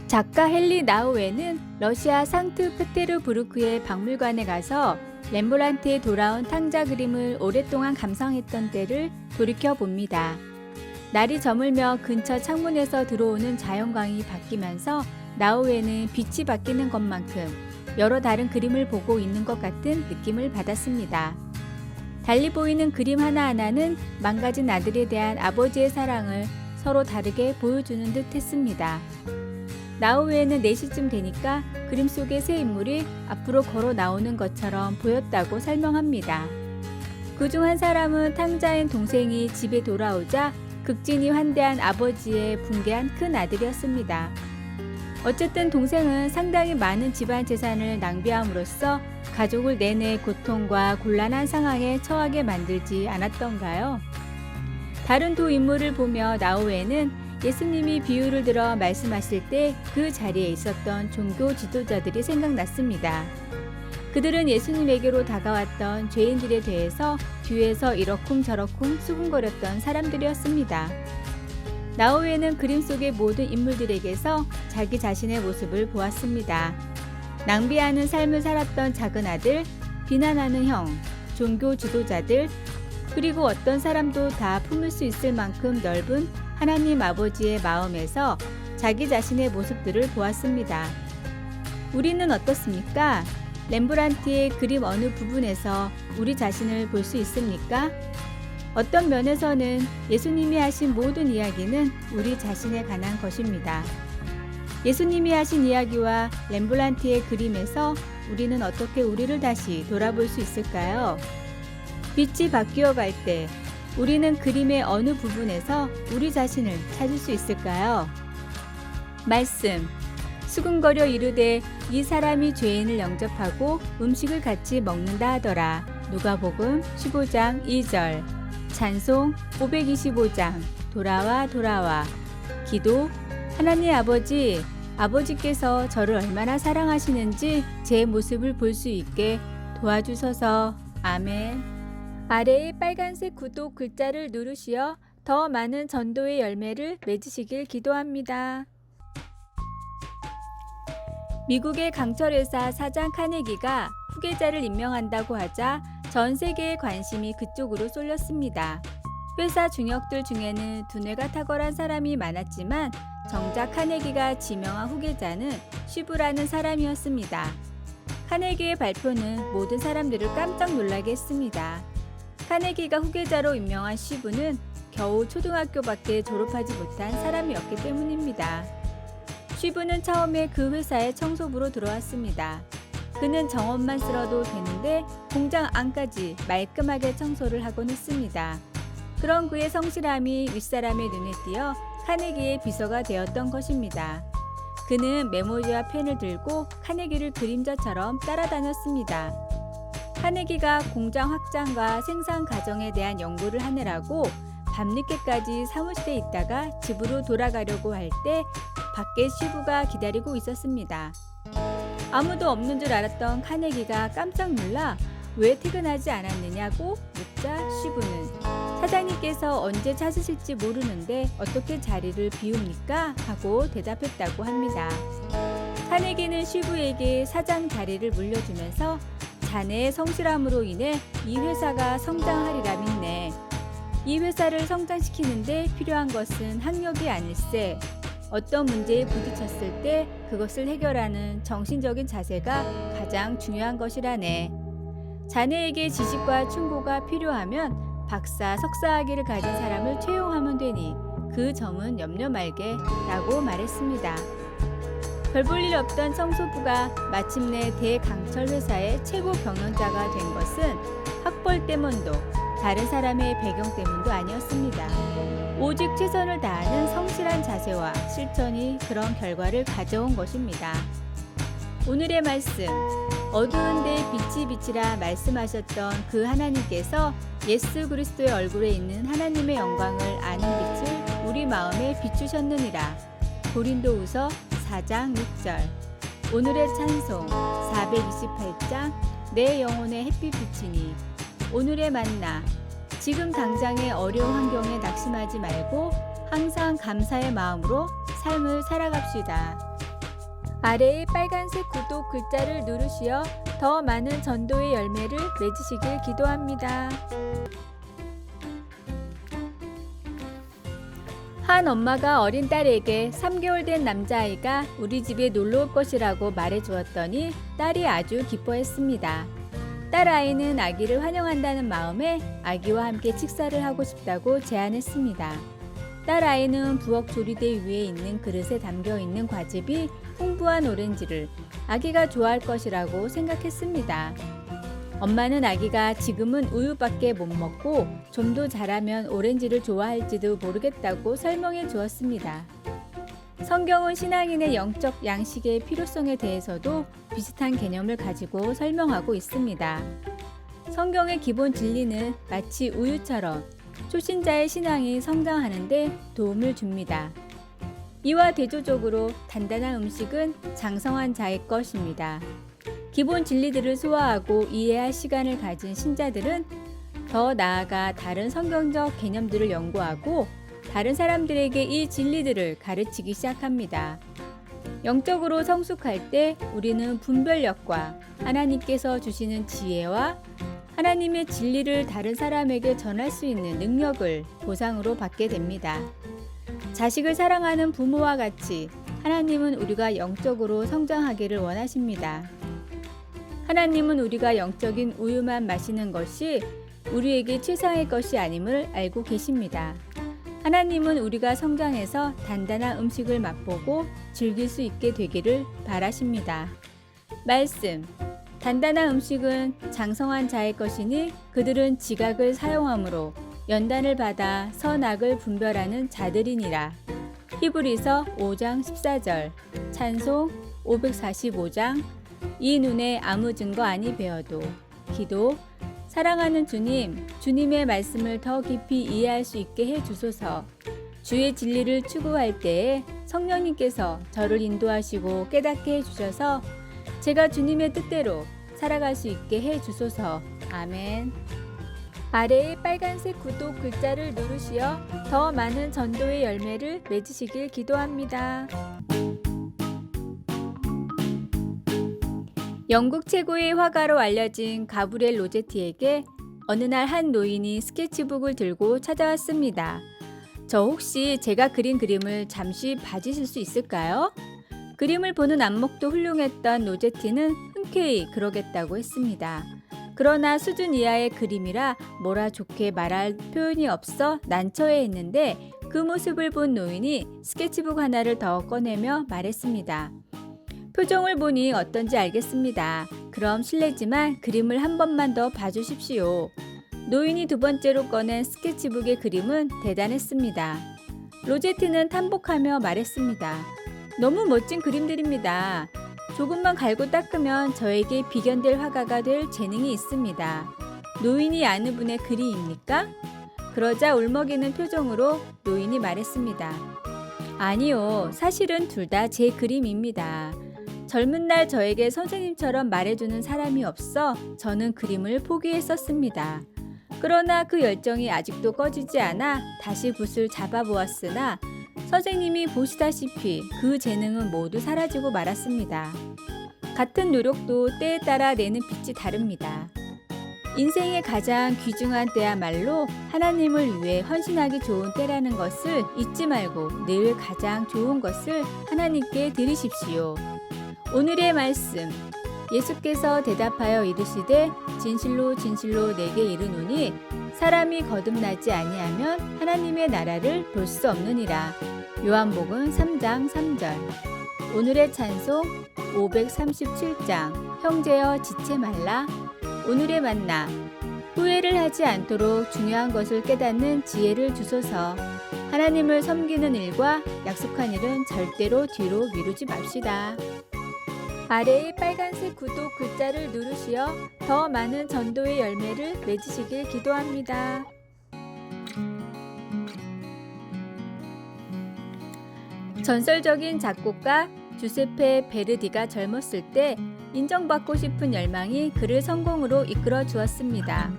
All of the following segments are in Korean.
작가 헨리 나우에는 러시아 상트페테르부르크의 박물관에 가서 렘브란트의 돌아온 탕자 그림을 오랫동안 감상했던 때를 돌이켜 봅니다. 날이 저물며 근처 창문에서 들어오는 자연광이 바뀌면서 나우에는 빛이 바뀌는 것만큼 여러 다른 그림을 보고 있는 것 같은 느낌을 받았습니다. 달리 보이는 그림 하나하나는 망가진 아들에 대한 아버지의 사랑을 서로 다르게 보여주는 듯 했습니다. 나우에는 4시쯤 되니까 그림 속의 새 인물이 앞으로 걸어 나오는 것처럼 보였다고 설명합니다. 그중 한 사람은 탕자인 동생이 집에 돌아오자 극진히 환대한 아버지의 붕괴한 큰 아들이었습니다. 어쨌든 동생은 상당히 많은 집안 재산을 낭비함으로써 가족을 내내 고통과 곤란한 상황에 처하게 만들지 않았던가요? 다른 두 인물을 보며 나우에는 예수님이 비유를 들어 말씀하실 때 그 자리에 있었던 종교 지도자들이 생각났습니다. 그들은 예수님에게로 다가왔던 죄인들에 대해서 뒤에서 이러쿵저러쿵 수군거렸던 사람들이었습니다. 나우에는 그림 속의 모든 인물들에게서 자기 자신의 모습을 보았습니다. 낭비하는 삶을 살았던 작은 아들, 비난하는 형, 종교 지도자들, 그리고 어떤 사람도 다 품을 수 있을 만큼 넓은 하나님 아버지의 마음에서 자기 자신의 모습들을 보았습니다. 우리는 어떻습니까? 렘브란트의 그림 어느 부분에서 우리 자신을 볼 수 있습니까? 어떤 면에서는 예수님이 하신 모든 이야기는 우리 자신에 관한 것입니다. 예수님이 하신 이야기와 렘브란트의 그림에서 우리는 어떻게 우리를 다시 돌아볼 수 있을까요? 빛이 바뀌어 갈 때 우리는 그림의 어느 부분에서 우리 자신을 찾을 수 있을까요? 말씀. 수군거려 이르되 이 사람이 죄인을 영접하고 음식을 같이 먹는다 하더라. 누가복음 15장 2절. 찬송 525장. 돌아와 돌아와. 기도. 하나님 아버지, 아버지께서 저를 얼마나 사랑하시는지 제 모습을 볼 수 있게 도와주소서. 아멘. 아래의 빨간색 구독 글자를 누르시어 더 많은 전도의 열매를 맺으시길 기도합니다. 미국의 강철회사 사장 카네기가 후계자를 임명한다고 하자 전 세계의 관심이 그쪽으로 쏠렸습니다. 회사 중역들 중에는 두뇌가 탁월한 사람이 많았지만 정작 카네기가 지명한 후계자는 쉬브라는 사람이었습니다. 카네기의 발표는 모든 사람들을 깜짝 놀라게 했습니다. 카네기가 후계자로 임명한 쉬브는 겨우 초등학교밖에 졸업하지 못한 사람이었기 때문입니다. 쉬브는 처음에 그 회사의 청소부로 들어왔습니다. 그는 정원만 쓸어도 되는데 공장 안까지 말끔하게 청소를 하곤 했습니다. 그런 그의 성실함이 윗사람의 눈에 띄어 카네기의 비서가 되었던 것입니다. 그는 메모지와 펜을 들고 카네기를 그림자처럼 따라다녔습니다. 카네기가 공장 확장과 생산 과정에 대한 연구를 하느라고 밤늦게까지 사무실에 있다가 집으로 돌아가려고 할 때 밖에 쉬브가 기다리고 있었습니다. 아무도 없는 줄 알았던 카네기가 깜짝 놀라 왜 퇴근하지 않았느냐고 묻자 쉬브는 사장님께서 언제 찾으실지 모르는데 어떻게 자리를 비웁니까? 하고 대답했다고 합니다. 카네기는 쉬브에게 사장 자리를 물려주면서 자네의 성실함으로 인해 이 회사가 성장하리라 믿네. 이 회사를 성장시키는데 필요한 것은 학력이 아닐세. 어떤 문제에 부딪혔을 때 그것을 해결하는 정신적인 자세가 가장 중요한 것이라네. 자네에게 지식과 충고가 필요하면 박사, 석사학위를 가진 사람을 채용하면 되니 그 점은 염려 말게 라고 말했습니다. 별 볼 일 없던 청소부가 마침내 대강철 회사의 최고 경영자가 된 것은 학벌 때문도 다른 사람의 배경 때문도 아니었습니다. 오직 최선을 다하는 성실한 자세와 실천이 그런 결과를 가져온 것입니다. 오늘의 말씀, 어두운데 빛이 비치라 말씀하셨던 그 하나님께서 예수 그리스도의 얼굴에 있는 하나님의 영광을 아는 빛을 우리 마음에 비추셨느니라. 고린도후서 4장 6절. 오늘의 찬송 428장 내 영혼의 햇빛 비치니. 오늘의 만나, 지금 당장의 어려운 환경에 낙심하지 말고 항상 감사의 마음으로 삶을 살아갑시다. 아래의 빨간색 구독 글자를 누르시어 더 많은 전도의 열매를 맺으시길 기도합니다. 한 엄마가 어린 딸에게 3개월 된 남자아이가 우리 집에 놀러 올 것이라고 말해 주었더니 딸이 아주 기뻐했습니다. 딸아이는 아기를 환영한다는 마음에 아기와 함께 식사를 하고 싶다고 제안했습니다. 딸아이는 부엌 조리대 위에 있는 그릇에 담겨 있는 과즙이 풍부한 오렌지를 아기가 좋아할 것이라고 생각했습니다. 엄마는 아기가 지금은 우유밖에 못 먹고 좀 더 자라면 오렌지를 좋아할지도 모르겠다고 설명해 주었습니다. 성경은 신앙인의 영적 양식의 필요성에 대해서도 비슷한 개념을 가지고 설명하고 있습니다. 성경의 기본 진리는 마치 우유처럼 초신자의 신앙이 성장하는 데 도움을 줍니다. 이와 대조적으로 단단한 음식은 장성한 자의 것입니다. 기본 진리들을 소화하고 이해할 시간을 가진 신자들은 더 나아가 다른 성경적 개념들을 연구하고 다른 사람들에게 이 진리들을 가르치기 시작합니다. 영적으로 성숙할 때 우리는 분별력과 하나님께서 주시는 지혜와 하나님의 진리를 다른 사람에게 전할 수 있는 능력을 보상으로 받게 됩니다. 자식을 사랑하는 부모와 같이 하나님은 우리가 영적으로 성장하기를 원하십니다. 하나님은 우리가 영적인 우유만 마시는 것이 우리에게 최상의 것이 아님을 알고 계십니다. 하나님은 우리가 성장해서 단단한 음식을 맛보고 즐길 수 있게 되기를 바라십니다. 말씀. 단단한 음식은 장성한 자의 것이니 그들은 지각을 사용함으로 연단을 받아 선악을 분별하는 자들이니라. 히브리서 5장 14절. 찬송 545장. 이 눈에 아무 증거 아니 배어도. 기도. 사랑하는 주님, 주님의 말씀을 더 깊이 이해할 수 있게 해 주소서. 주의 진리를 추구할 때에 성령님께서 저를 인도하시고 깨닫게 해 주셔서 제가 주님의 뜻대로 살아갈 수 있게 해 주소서. 아멘. 아래의 빨간색 구독 글자를 누르시어 더 많은 전도의 열매를 맺으시길 기도합니다. 영국 최고의 화가로 알려진 가브리엘 로제티에게 어느 날 한 노인이 스케치북을 들고 찾아왔습니다. 저 혹시 제가 그린 그림을 잠시 봐주실 수 있을까요? 그림을 보는 안목도 훌륭했던 로제티는 흔쾌히 그러겠다고 했습니다. 그러나 수준 이하의 그림이라 뭐라 좋게 말할 표현이 없어 난처해했는데 그 모습을 본 노인이 스케치북 하나를 더 꺼내며 말했습니다. 표정을 보니 어떤지 알겠습니다. 그럼 실례지만 그림을 한 번만 더 봐주십시오. 노인이 두 번째로 꺼낸 스케치북의 그림은 대단했습니다. 로제티는 탐복하며 말했습니다. 너무 멋진 그림들입니다. 조금만 갈고 닦으면 저에게 비견될 화가가 될 재능이 있습니다. 노인이 아는 분의 글이입니까? 그러자 울먹이는 표정으로 노인이 말했습니다. 아니요, 사실은 둘 다 제 그림입니다. 젊은 날 저에게 선생님처럼 말해주는 사람이 없어 저는 그림을 포기했었습니다. 그러나 그 열정이 아직도 꺼지지 않아 다시 붓을 잡아보았으나 선생님이 보시다시피 그 재능은 모두 사라지고 말았습니다. 같은 노력도 때에 따라 내는 빛이 다릅니다. 인생의 가장 귀중한 때야말로 하나님을 위해 헌신하기 좋은 때라는 것을 잊지 말고 늘 가장 좋은 것을 하나님께 드리십시오. 오늘의 말씀. 예수께서 대답하여 이르시되 진실로 진실로 내게 이르노니 사람이 거듭나지 아니하면 하나님의 나라를 볼 수 없느니라. 요한복음 3장 3절. 오늘의 찬송 537장. 형제여 지체 말라. 오늘의 만나. 후회를 하지 않도록 중요한 것을 깨닫는 지혜를 주소서. 하나님을 섬기는 일과 약속한 일은 절대로 뒤로 미루지 맙시다. 아래의 빨간색 구독 글자를 누르시어 더 많은 전도의 열매를 맺으시길 기도합니다. 전설적인 작곡가 주세페 베르디가 젊었을 때 인정받고 싶은 열망이 그를 성공으로 이끌어 주었습니다.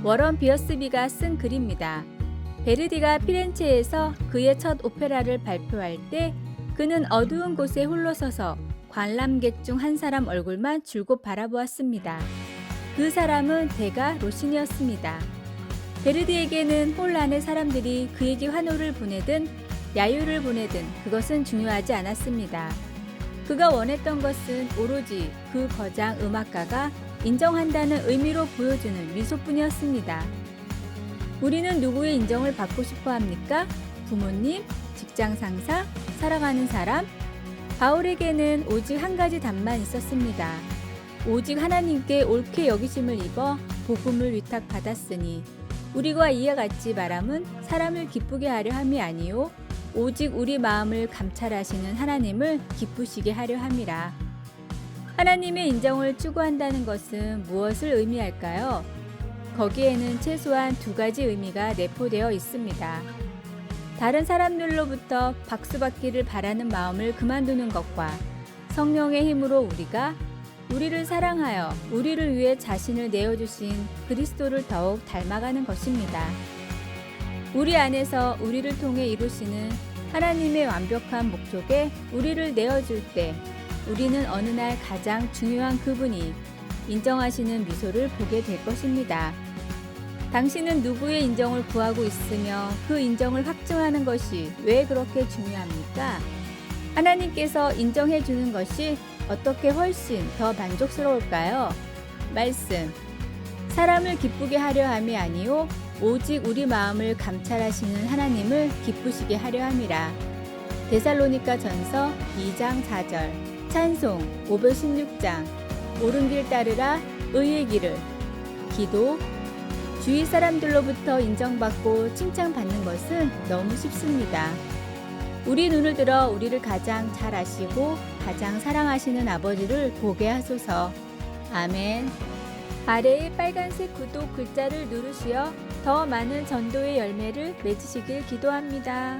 워런 비어스비가 쓴 글입니다. 베르디가 피렌체에서 그의 첫 오페라를 발표할 때 그는 어두운 곳에 홀로 서서 관람객 중 한 사람 얼굴만 줄곧 바라보았습니다. 그 사람은 대가 로신이었습니다. 베르디에게는 홀 안의 사람들이 그에게 환호를 보내든 야유를 보내든 그것은 중요하지 않았습니다. 그가 원했던 것은 오로지 그 거장 음악가가 인정한다는 의미로 보여주는 미소뿐이었습니다. 우리는 누구의 인정을 받고 싶어 합니까? 부모님, 직장 상사, 사랑하는 사람? 바울에게는 오직 한 가지 답만 있었습니다. 오직 하나님께 옳게 여기심을 입어 복음을 위탁받았으니 우리가 이와 같이 말함은 사람을 기쁘게 하려 함이 아니요 오직 우리 마음을 감찰하시는 하나님을 기쁘시게 하려 함이라. 하나님의 인정을 추구한다는 것은 무엇을 의미할까요? 거기에는 최소한 두 가지 의미가 내포되어 있습니다. 다른 사람들로부터 박수받기를 바라는 마음을 그만두는 것과 성령의 힘으로 우리를 사랑하여 우리를 위해 자신을 내어주신 그리스도를 더욱 닮아가는 것입니다. 우리 안에서 우리를 통해 이루시는 하나님의 완벽한 목적에 우리를 내어줄 때 우리는 어느 날 가장 중요한 그분이 인정하시는 미소를 보게 될 것입니다. 당신은 누구의 인정을 구하고 있으며 그 인정을 확증하는 것이 왜 그렇게 중요합니까? 하나님께서 인정해 주는 것이 어떻게 훨씬 더 만족스러울까요? 말씀. 사람을 기쁘게 하려 함이 아니요 오직 우리 마음을 감찰하시는 하나님을 기쁘시게 하려 함이라. 데살로니가 전서 2장 4절. 찬송 516장. 옳은 길 따르라 의의 길을. 기도. 주위 사람들로부터 인정받고 칭찬받는 것은 너무 쉽습니다. 우리 눈을 들어 우리를 가장 잘 아시고 가장 사랑하시는 아버지를 보게 하소서. 아멘. 아래의 빨간색 구독 글자를 누르시어 더 많은 전도의 열매를 맺으시길 기도합니다.